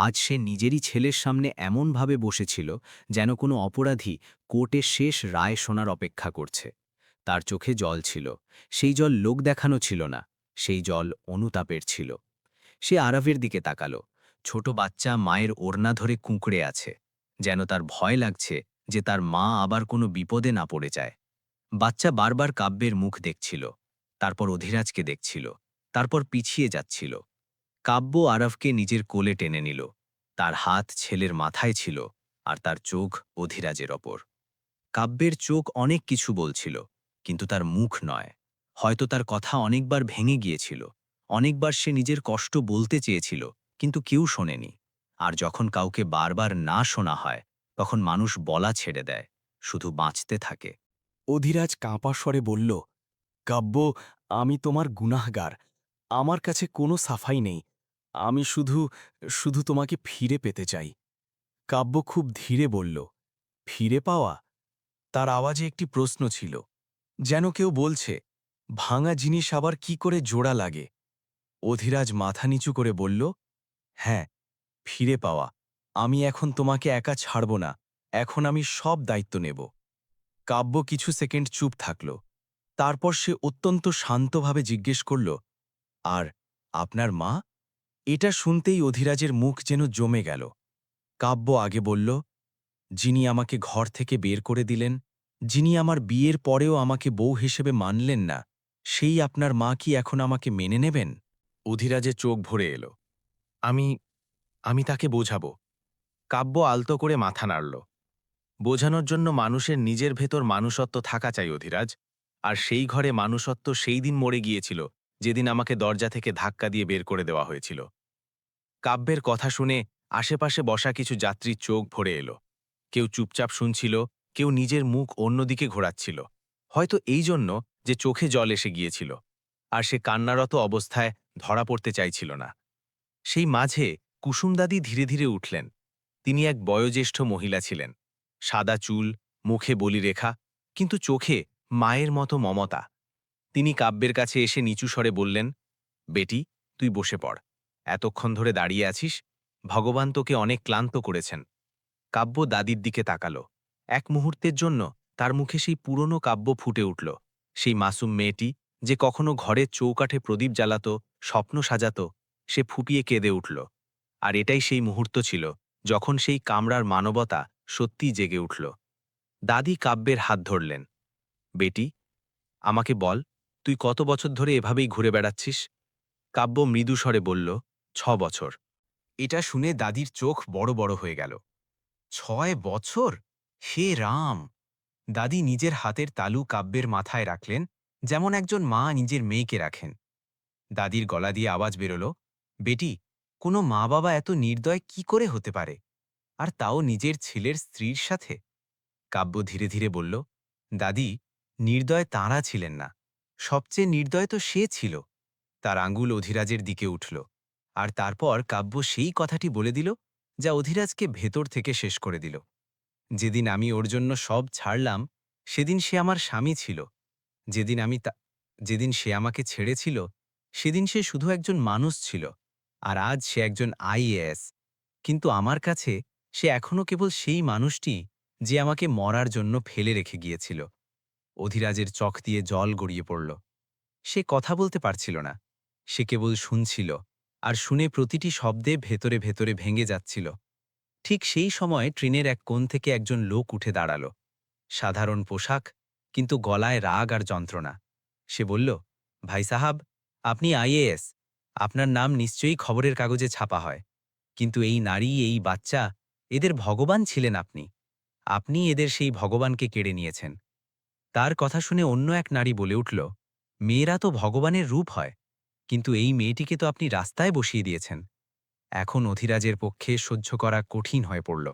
আজ সে নিজেরই ছেলের সামনে এমনভাবে বসেছিল যেন কোনো অপরাধী কোর্টে শেষ রায় শোনার অপেক্ষা করছে। তার চোখে জল ছিল। সেই জল লোক দেখানো ছিল না, সেই জল অনুতাপের ছিল। সে আরবের দিকে তাকালো। ছোট বাচ্চা মায়ের ওড়না ধরে কুঁকড়ে আছে, যেন তার ভয় লাগছে যে তার মা আবার কোনো বিপদে না পড়ে যায়। বাচ্চা বারবার কাব্যের মুখ দেখছিল, তারপর অধিরাজকে দেখছিল, তারপর পিছিয়ে যাচ্ছিল। কাব্য আরবকে নিজের কোলে টেনে নিল। তার হাত ছেলের মাথায় ছিল, আর তার চোখ অধিরাজের ওপর। কাব্যের চোখ অনেক কিছু বলছিল, কিন্তু তার মুখ নয়। হয়তো তার কথা অনেকবার ভেঙে গিয়েছিল, অনেকবার সে নিজের কষ্ট বলতে চেয়েছিল, কিন্তু কেউ শোনেনি। আর যখন কাউকে বারবার না শোনা হয়, তখন মানুষ বলা ছেড়ে দেয়, শুধু বাঁচতে থাকে। অধিরাজ কাঁপা স্বরে বলল, কাব্য, আমি তোমার গুনাহগার। আমার কাছে কোনো সাফাই নেই। আমি শুধু শুধু তোমাকে ফিরে পেতে চাই। কাব্য খুব ধীরে বলল, ফিরে পাওয়া? তার আওয়াজে একটি প্রশ্ন ছিল, যেন কেউ বলছে, ভাঙা জিনিস আবার কি করে জোড়া লাগে। অধিরাজ মাথা নিচু করে বলল, হ্যাঁ, ফিরে পাওয়া। আমি এখন তোমাকে একা ছাড়ব না, এখন আমি সব দায়িত্ব নেব। কাব্য কিছু সেকেন্ড চুপ থাকল। তারপর সে অত্যন্ত শান্তভাবে জিজ্ঞেস করল, আর আপনার মা? এটা শুনতেই অধিরাজের মুখ যেন জমে গেল। কাব্য আগে বলল, যিনি আমাকে ঘর থেকে বের করে দিলেন, যিনি আমার বিয়ের পরেও আমাকে বউ হিসেবে মানলেন না, সেই আপনার মা কি এখন আমাকে মেনে নেবেন? অধিরাজের চোখ ভরে এলো। আমি তাকে বোঝাবো। কাব্য আলতো করে মাথা নাড়ল। বোঝানোর জন্য মানুষের নিজের ভেতর মানুষত্ব থাকা চাই অধিরাজ। আর সেই ঘরে মানুষত্ব সেই দিন মরে গিয়েছিল, যেদিন আমাকে দরজা থেকে ধাক্কা দিয়ে বের করে দেওয়া হয়েছিল। কাব্যের কথা শুনে আশেপাশে বসা কিছু যাত্রীর চোখ ভরে এলো। কেউ চুপচাপ শুনছিল, কেউ নিজের মুখ অন্যদিকে ঘোরাচ্ছিল, হয়তো এই জন্য যে চোখে জল এসে গিয়েছিল, আর সে কান্নারত অবস্থায় ধরা পড়তে চাইছিল না। সেই মাঝে কুসুমদাদি ধীরে ধীরে উঠলেন। তিনি এক বয়োজ্যেষ্ঠ মহিলা ছিলেন। সাদা চুল, মুখে বলিরেখা, কিন্তু চোখে মায়ের মতো মমতা। তিনি কাব্যের কাছে এসে নিচু স্বরে বললেন, বেটি, তুই বসে পড়। এতক্ষণ ধরে দাঁড়িয়ে আছিস, ভগবান তোকে অনেক ক্লান্ত করেছেন। কাব্য দাদির দিকে তাকালো। এক মুহূর্তের জন্য তার মুখে সেই পুরনো কাব্য ফুটে উঠল, সেই মাসুম মেয়েটি যে কখনো ঘরের চৌকাঠে প্রদীপ জ্বালাত, স্বপ্ন সাজাত, সে ফুপিয়ে কেঁদে উঠল। আর এটাই সেই মুহূর্ত ছিল যখন সেই কামরার মানবতা সত্যিই জেগে উঠল। দাদি কাব্যের হাত ধরলেন। বেটি, আমাকে বল, তুই কত বছর ধরে এভাবেই ঘুরে বেড়াচ্ছিস? কাব্য মৃদু স্বরে বলল, 6 বছর। এটা শুনে দাদির চোখ বড় বড় হয়ে গেল। 6 বছর? হে রাম! দাদি নিজের হাতের তালু কাব্যের মাথায় রাখলেন, যেমন একজন মা নিজের মেয়েকে রাখেন। দাদির গলা দিয়ে আওয়াজ বেরোল, বেটি, কোনো মা বাবা এত নির্দয় কি করে হতে পারে, আর তাও নিজের ছেলের স্ত্রীর সাথে? কাব্য ধীরে ধীরে বলল, দাদি, নির্দয় তাঁরা ছিলেন না, সবচেয়ে নির্দয় তো সে ছিল। তার আঙ্গুল অধিরাজের দিকে উঠল, আর তারপর কাব্য সেই কথাটি বলে দিল যা অধিরাজকে ভেতর থেকে শেষ করে দিল। যেদিন আমি ওর জন্য সব ছাড়লাম, সেদিন সে আমার স্বামী ছিল। যেদিন সে আমাকে ছেড়েছিল, সেদিন সে শুধু একজন মানুষ ছিল, আর আজ সে একজন আইএএস। কিন্তু আমার কাছে সে এখনও কেবল সেই মানুষটি যে আমাকে মরার জন্য ফেলে রেখে গিয়েছিল। অধিরাজের চোখ দিয়ে জল গড়িয়ে পড়ল। সে কথা বলতে পারছিল না, সে কেবল শুনছিল, আর শুনে প্রতিটি শব্দে ভেতরে ভেতরে ভেঙে যাচ্ছিল। ঠিক সেই সময় ট্রেনের এক কোণ থেকে একজন লোক উঠে দাঁড়াল। সাধারণ পোশাক, কিন্তু গলায় রাগ আর যন্ত্রণা। সে বলল, ভাই সাহাব, আপনি আইএএস, আপনার নাম নিশ্চয়ই খবরের কাগজে ছাপা হয়। কিন্তু এই নারী, এই বাচ্চা, এদের ভগবান ছিলেন আপনি। আপনি এদের সেই ভগবানকে কেড়ে নিয়েছেন। তার কথা শুনে অন্য এক নারী বলে উঠল, মেয়েরা তো ভগবানের রূপ হয়, কিন্তু এই মেয়েটিকে তো আপনি রাস্তায় বসিয়ে দিয়েছেন। এখন অধিরাজের পক্ষে সহ্য করা কঠিন হয়ে পড়ল।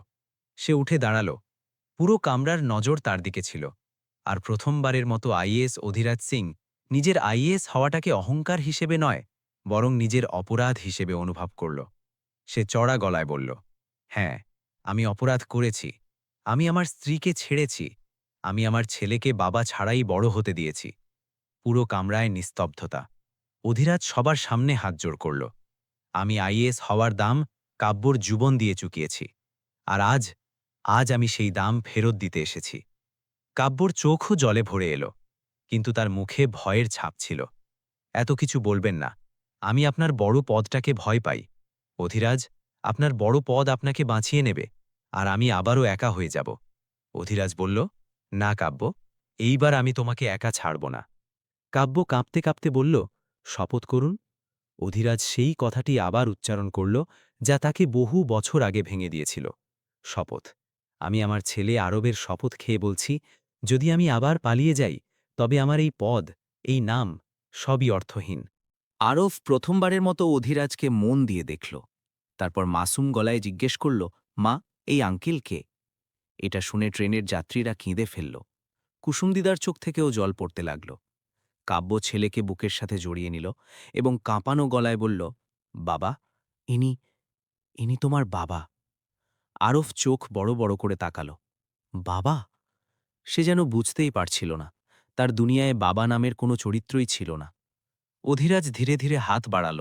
সে উঠে দাঁড়াল। পুরো কামরার নজর তার দিকে ছিল, আর প্রথমবারের মতো আইএএস অধিরাজ সিং নিজের আইএএস হওয়াটাকে অহংকার হিসেবে নয়, বরং নিজের অপরাধ হিসেবে অনুভব করল। সে চড়া গলায় বলল, হ্যাঁ, আমি অপরাধ করেছি। আমি আমার স্ত্রীকে ছেড়েছি, আমি আমার ছেলেকে বাবা ছাড়াই বড় হতে দিয়েছি। পুরো কামরায় নিস্তব্ধতা। অধিরাজ সবার সামনে হাত জোড় করল। আমি আইএএস হওয়ার দাম কাব্যর জীবন দিয়ে চুকিয়েছি। আর আজ আজ আমি সেই দাম ফেরত দিতে এসেছি। কাব্যর চোখও জলে ভরে এলো, কিন্তু তার মুখে ভয়ের ছাপ ছিল। এত কিছু বলবেন না, আমি আপনার বড় পদটাকে ভয় পাই। অধিরাজ, আপনার বড় পদ আপনাকে বাঁচিয়ে নেবে, আর আমি আবারও একা হয়ে যাব। অধিরাজ বলল, না কাব্য, এইবার আমি তোমাকে একা ছাড়ব না। কাব্য কাঁপতে কাঁপতে বলল, শপথ করুন। অধিরাজ সেই কথাটি আবার উচ্চারণ করল, যা তাকে বহু বছর আগে ভেঙে দিয়েছিল। শপথ। আমি আমার ছেলে আরবের শপথ খেয়ে বলছি, যদি আমি আবার পালিয়ে যাই, তবে আমার এই পদ, এই নাম, সবই অর্থহীন। আরব প্রথমবারের মতো অধিরাজকে মন দিয়ে দেখল। তারপর মাসুম গলায় জিজ্ঞেস করল, মা, এই আঙ্কেল কে? এটা শুনে ট্রেনের যাত্রীরা কেঁদে ফেলল। কুসুমদিদার চোখ থেকেও জল পড়তে লাগল। কাব্য ছেলেকে বুকের সাথে জড়িয়ে নিল এবং কাঁপানো গলায় বলল, বাবা, ইনি ইনি তোমার বাবা। আরফ চোখ বড় বড় করে তাকাল। বাবা? সে যেন বুঝতেই পারছিল না, তার দুনিয়ায় বাবা নামের কোনো চরিত্রই ছিল না। অধিরাজ ধীরে ধীরে হাত বাড়াল,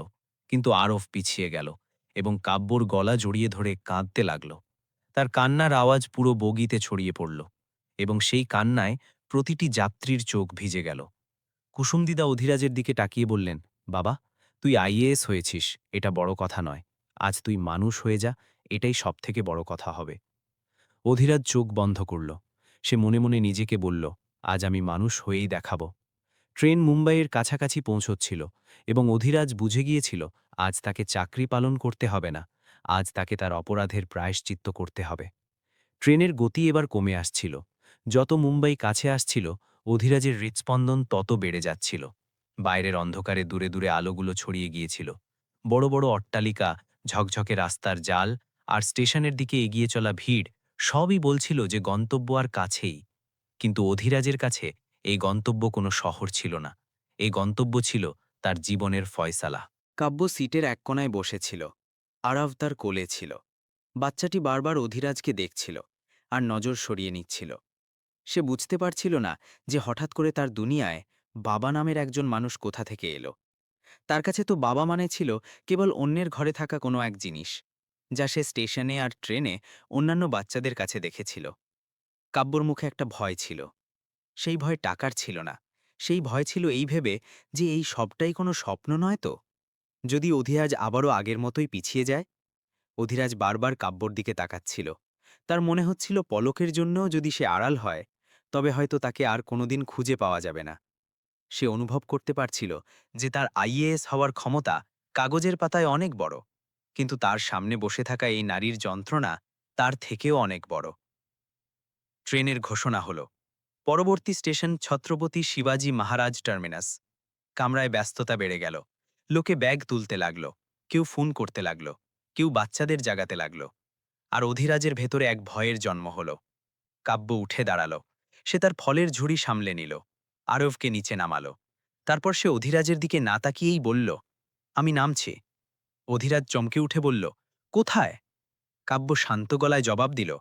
কিন্তু আরফ পিছিয়ে গেল এবং কাব্যর গলা জড়িয়ে ধরে কাঁদতে লাগল। তার কান্নার আওয়াজ পুরো বগিতে ছড়িয়ে পড়ল এবং সেই কান্নায় প্রতিটি যাত্রীর চোখ ভিজে গেল। কুসুমদিদা অধিরাজের দিকে তাকিয়ে বললেন, বাবা, তুই আইএএস হয়েছিস, এটা বড় কথা নয়। আজ তুই মানুষ হয়ে যা, এটাই সবথেকে বড় কথা হবে। অধিরাজ চোখ বন্ধ করল। সে মনে মনে নিজেকে বলল, আজ আমি মানুষ হয়েই দেখাব। ট্রেন মুম্বাইয়ের কাছাকাছি পৌঁছচ্ছিল এবং অধিরাজ বুঝে গিয়েছিল, আজ তাকে চাকরি পালন করতে হবে না, আজ তাকে তার অপরাধের প্রায়শ্চিত্ত করতে হবে। ট্রেনের গতি এবার কমে আসছিল। যত মুম্বাই কাছে আসছিল, অধিরাজের হৃৎস্পন্দন তত বেড়ে যাচ্ছিল। বাইরের অন্ধকারে দূরে দূরে আলোগুলো ছড়িয়ে গিয়েছিল। বড় বড় অট্টালিকা, ঝকঝকে রাস্তার জাল আর স্টেশনের দিকে এগিয়ে চলা ভিড় সবই বলছিল যে গন্তব্য আর কাছেই। কিন্তু অধিরাজের কাছে এই গন্তব্য কোনো শহর ছিল না, এই গন্তব্য ছিল তার জীবনের ফয়সালা। কাব্য সিটের এক কোণায় বসেছিল। আরাভ তার কোলে ছিল। বাচ্চাটি বারবার অধিরাজকে দেখছিল আর নজর সরিয়ে নিচ্ছিল। সে বুঝতে পারছিল না যে হঠাৎ করে তার দুনিয়ায় বাবা নামের একজন মানুষ কোথা থেকে এলো। তার কাছে তো বাবা মানে ছিল কেবল অন্যের ঘরে থাকা কোনো এক জিনিস, যা সে স্টেশনে আর ট্রেনে অন্যান্য বাচ্চাদের কাছে দেখেছিল। কাব্যর মুখে একটা ভয় ছিল। সেই ভয় টাকার ছিল না, সেই ভয় ছিল এই ভেবে যে এই সবটাই কোনো স্বপ্ন নয় তো। যদি অধিরাজ আবারও আগের মতোই পিছিয়ে যায়। অধিরাজ বারবার কাব্যর দিকে তাকাচ্ছিল। তার মনে হচ্ছিল পলকের জন্যও যদি সে আড়াল হয়, তবে হয়তো তাকে আর কোনোদিন খুঁজে পাওয়া যাবে না। সে অনুভব করতে পারছিল যে তার আইএএস হওয়ার ক্ষমতা কাগজের পাতায় অনেক বড়, কিন্তু তার সামনে বসে থাকা এই নারীর যন্ত্রণা তার থেকেও অনেক বড়। ট্রেনের ঘোষণা হল, পরবর্তী স্টেশন ছত্রপতি শিবাজি মহারাজ টার্মিনাস। কামরায় ব্যস্ততা বেড়ে গেল। লোকে ব্যাগ তুলতে লাগল, কেউ ফোন করতে লাগল, কেউ বাচ্চাদের জাগাতে লাগল। আর অধিরাজের ভেতরে এক ভয়ের জন্ম হল। কাব্য উঠে দাঁড়াল। সে তার ফলের ঝুড়ি সামলে নিল, আরবকে নিচে নামালো। তারপর সে অধিরাজের দিকে না তাকিয়েই বলল, আমি নামছি। অধিরাজ চমকে উঠে বলল, কোথায়? কাব্য শান্ত গলায় জবাব দিল,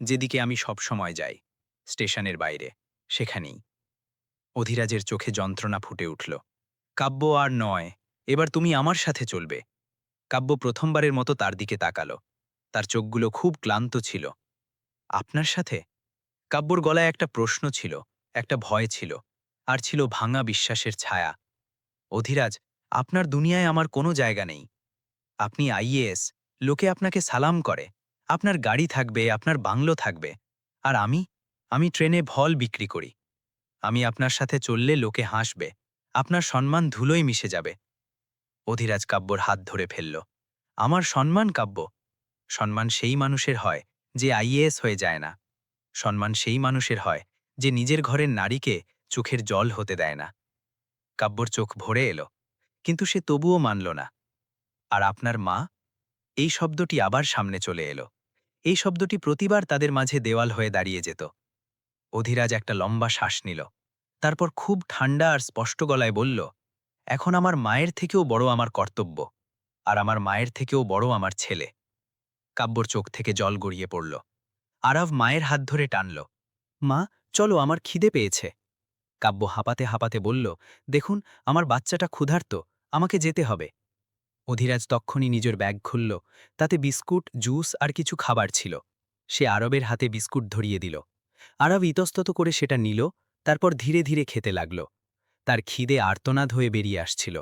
যেদিকে আমি সব সময় যাই, স্টেশনের বাইরে, সেখানেই। অধিরাজের চোখে যন্ত্রণা ফুটে উঠল। কাব্য, আর নয়, এবার তুমি আমার সাথে চলবে। কাব্য প্রথমবারের মতো তার দিকে তাকালো। তার চোখগুলো খুব ক্লান্ত ছিল। আপনার সাথে? কাব্যর গলায় একটা প্রশ্ন ছিল, একটা ভয় ছিল, আর ছিল ভাঙা বিশ্বাসের ছায়া। অধিরাজ, আপনার দুনিয়ায় আমার কোনো জায়গা নেই। আপনি আইএএস, লোকে আপনাকে সালাম করে, আপনার গাড়ি থাকবে, আপনার বাংলো থাকবে। আর আমি ট্রেনে ফল বিক্রি করি। আমি আপনার সাথে চললে লোকে হাসবে, আপনার সম্মান ধুলোয় মিশে যাবে। অধিরাজ কাব্যর হাত ধরে ফেলল। আমার সম্মান? কাব্য, সম্মান সেই মানুষের হয় যে আইএএস হয়ে যায় না। সম্মান সেই মানুষের হয় যে নিজের ঘরের নারীকে চোখের জল হতে দেয় না। কাব্যর চোখ ভরে এলো, কিন্তু সে তবুও মানল না। আর আপনার মা? এই শব্দটি আবার সামনে চলে এলো। এই শব্দটি প্রতিবার তাদের মাঝে দেওয়াল হয়ে দাঁড়িয়ে যেত। অধিরাজ একটা লম্বা শ্বাস নিল। তারপর খুব ঠান্ডা আর স্পষ্ট গলায় বলল, এখন আমার মায়ের থেকেও বড় আমার কর্তব্য, আর আমার মায়ের থেকেও বড় আমার ছেলে। কাব্যর চোখ থেকে জল গড়িয়ে পড়ল। আরাভ মায়ের হাত ধরে টানল। মা, চলো, আমার খিদে পেয়েছে। কাব্য হাঁপাতে হাঁপাতে বলল, দেখুন, আমার বাচ্চাটা ক্ষুধার্ত, আমাকে যেতে হবে। অধিরাজ তক্ষুনি নিজের ব্যাগ খুলল। তাতে বিস্কুট, জুস আর কিছু খাবার ছিল। সে আরবের হাতে বিস্কুট ধরিয়ে দিল। আরব ইতস্তত করে সেটা নিল, তারপর ধীরে ধীরে খেতে লাগল। তার খিদে আর্তনাদ হয়ে বেরিয়ে আসছিল।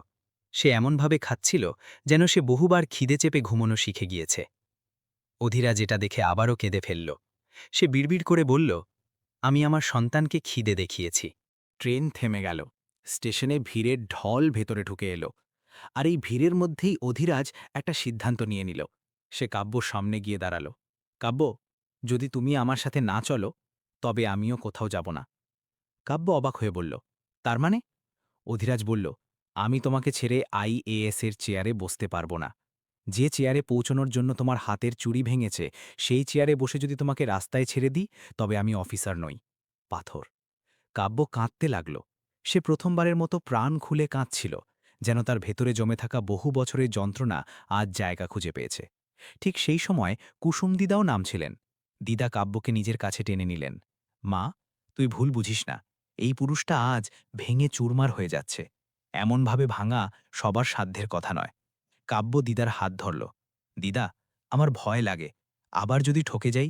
সে এমনভাবে খাচ্ছিল যেন সে বহুবার খিদে চেপে ঘুমোনো শিখে গিয়েছে। অধিরাজ এটা দেখে আবারও কেঁদে ফেলল। সে বিড়বিড় করে বলল, আমি আমার সন্তানকে খিদে দেখিয়েছি। ট্রেন থেমে গেল। স্টেশনে ভিড়ের ঢল ভেতরে ঢুকে এলো। আর এই ভিড়ের মধ্যেই অধিরাজ একটা সিদ্ধান্ত নিয়ে নিল। সে কাব্যর সামনে গিয়ে দাঁড়াল। কাব্য, যদি তুমি আমার সাথে না চলো, তবে আমিও কোথাও যাব না। কাব্য অবাক হয়ে বলল, তার মানে? অধিরাজ বলল, আমি তোমাকে ছেড়ে IAS এর চেয়ারে বসতে পারবো না। যে চেয়ারে পৌঁছনোর জন্য তোমার হাতের চুড়ি ভেঙেছে, সেই চেয়ারে বসে যদি তোমাকে রাস্তায় ছেড়ে দিই, তবে আমি অফিসার নই, পাথর। কাব্য কাঁদতে লাগল। সে প্রথমবারের মতো প্রাণ খুলে কাঁদছিল, যেন তার ভেতরে জমে থাকা বহু বছরের যন্ত্রণা আজ জায়গা খুঁজে পেয়েছে। ঠিক সেই সময় কুসুম দিদাও নামছিলেন। দিদা কাব্যকে নিজের কাছে টেনে নিলেন। মা, তুই ভুল বুঝিস না, এই পুরুষটা আজ ভেঙে চুরমার হয়ে যাচ্ছে। এমনভাবে ভাঙা সবার সাধ্যের কথা নয়। কাব্য দিদার হাত ধরল। দিদা, আমার ভয় লাগে, আবার যদি ঠকে যাই।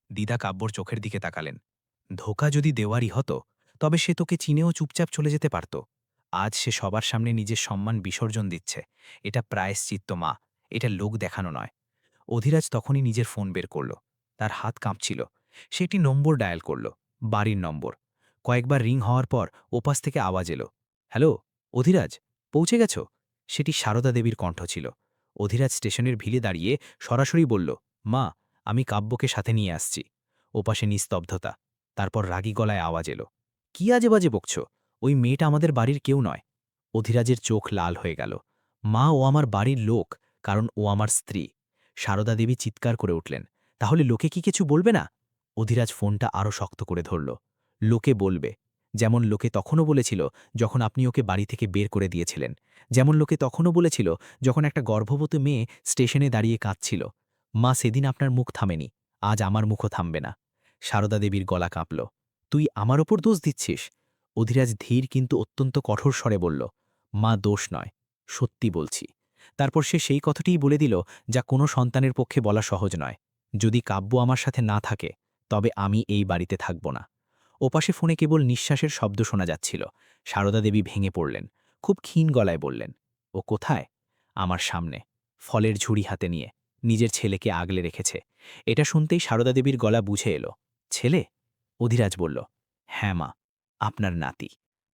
দিদা কাব্যর চোখের দিকে তাকালেন। ধোকা যদি দেওয়ারই হতো, তবে সে তোকে চিনেও চুপচাপ চলে যেতে পারত। আজ সে সবার সামনে নিজের সম্মান বিসর্জন দিচ্ছে। এটা প্রায়শ্চিত্ত মা, এটা লোক দেখানো নয়। অধিরাজ তখনই নিজের ফোন বের করল। তার হাত কাঁপছিল। সে একটি নম্বর ডায়াল করল, বাড়ির নম্বর। কয়েকবার রিং হওয়ার পর ওপাশ থেকে আওয়াজ এলো, হ্যালো, অধিরাজ, পৌঁছে গেছ? সেটি সারদা দেবীর কণ্ঠ ছিল। অধিরাজ স্টেশনের ভিড়ে দাঁড়িয়ে সরাসরি বলল, মা, আমি কাব্যকে সাথে নিয়ে আসছি। ওপাশে নিস্তব্ধতা। তারপর রাগী গলায় আওয়াজ এলো, কি আজে বাজে বকছ? ওই মেয়েটা আমাদের বাড়ির কেউ নয়। অধিরাজের চোখ লাল হয়ে গেল। মা, ও আমার বাড়ির লোক, কারণ ও আমার স্ত্রী। সারদা দেবী চিৎকার করে উঠলেন, তাহলে লোকে কি কিছু বলবে না? অধিরাজ ফোনটা আরও শক্ত করে ধরল। লোকে বলবে, যেমন লোকে তখনও বলেছিল যখন আপনি ওকে বাড়ি থেকে বের করে দিয়েছিলেন, যেমন লোকে তখনও বলেছিল যখন একটা গর্ভবতী মেয়ে স্টেশনে দাঁড়িয়ে কাঁদছিল। মা, সেদিন আপনার মুখ থামেনি, আজ আমার মুখও থামবে না। সারদা দেবীর গলা কাঁপল, তুই আমার ওপর দোষ দিচ্ছিস? অধিরাজ ধীর কিন্তু অত্যন্ত কঠোর স্বরে বলল, মা, দোষ নয়, সত্যি বলছি। তারপর সে সেই কথাটিই বলে দিল, যা কোনো সন্তানের পক্ষে বলা সহজ নয়। যদি কাব্য আমার সাথে না থাকে, তবে আমি এই বাড়িতে থাকব না। ওপাশে ফোনে কেবল নিঃশ্বাসের শব্দ শোনা যাচ্ছিল। সারদা দেবী ভেঙে পড়লেন, খুব ক্ষীণ গলায় বললেন, ও কোথায়? আমার সামনে, ফলের ঝুড়ি হাতে নিয়ে, নিজের ছেলেকে আগলে রেখেছে। এটা শুনতেই সারদা দেবীর গলা বুঝে এলো। ছেলে? অধিরাজ বলল, হ্যাঁ মা, আপনার নাতি।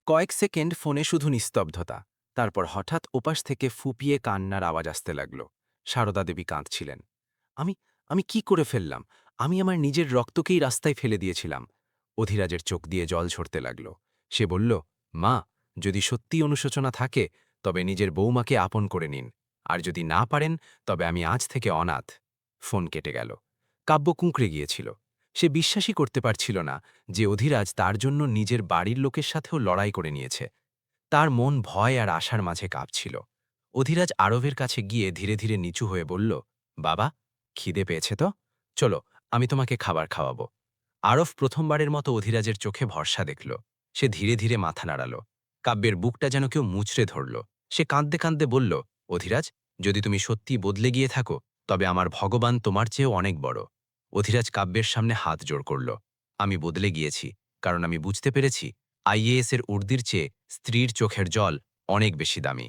কয়েক সেকেন্ড ফোনে শুধু নিস্তব্ধতা। তারপর হঠাৎ ওপাশ থেকে ফুপিয়ে কান্নার আওয়াজ আসতে লাগল। সারদা দেবী কাঁদছিলেন। আমি আমি কি করে ফেললাম? আমি আমার নিজের রক্তকেই রাস্তায় ফেলে দিয়েছিলাম। অধিরাজের চোখ দিয়ে জল ঝরতে লাগল। সে বলল, মা, যদি সত্যি অনুশোচনা থাকে, তবে নিজের বৌমাকে আপন করে নিন। আর যদি না পারেন, তবে আমি আজ থেকে অনাথ। ফোন কেটে গেল। কাব্য কুঁকড়ে গিয়েছিল। সে বিশ্বাসই করতে পারছিল না যে অধিরাজ তার জন্য নিজের বাড়ির লোকের সাথেও লড়াই করে নিয়েছে। তার মন ভয় আর আশার মাঝে কাঁপছিল। অধিরাজ আরবের কাছে গিয়ে ধীরে ধীরে নিচু হয়ে বলল, বাবা, খিদে পেয়েছে তো? চলো, আমি তোমাকে খাবার খাওয়াবো। আরব প্রথমবারের মতো অধিরাজের চোখে ভরসা দেখল। সে ধীরে ধীরে মাথা নাড়াল। কাব্যের বুকটা যেন কেউ মুচড়ে ধরল। সে কাঁদতে কাঁদতে বলল, অধিরাজ, যদি তুমি সত্যি বদলে গিয়ে থাকো, তবে আমার ভগবান তোমার চেয়েও অনেক বড়। অধিরাজ কাব্যের সামনে হাত জোড় করল। আমি বদলে গিয়েছি, কারণ আমি বুঝতে পেরেছি IAS এর উর্দির চেয়ে স্ত্রীর চোখের জল অনেক বেশি দামি।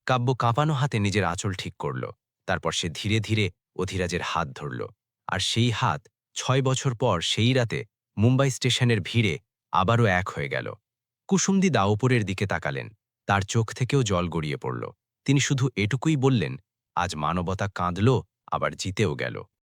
কাব্য কাঁপানো হাতে নিজের আঁচল ঠিক করল। তারপর সে ধীরে ধীরে অধিরাজের হাত ধরল। আর সেই হাত 6 বছর পর সেই রাতে মুম্বাই স্টেশনের ভিড়ে আবারও এক হয়ে গেল। কুসুমদিদা ওপরের দিকে তাকালেন। তার চোখ থেকেও জল গড়িয়ে পড়ল। তিনি শুধু এটুকুই বললেন, আজ মানবতা কাঁদল, আবার জিতেও গেল।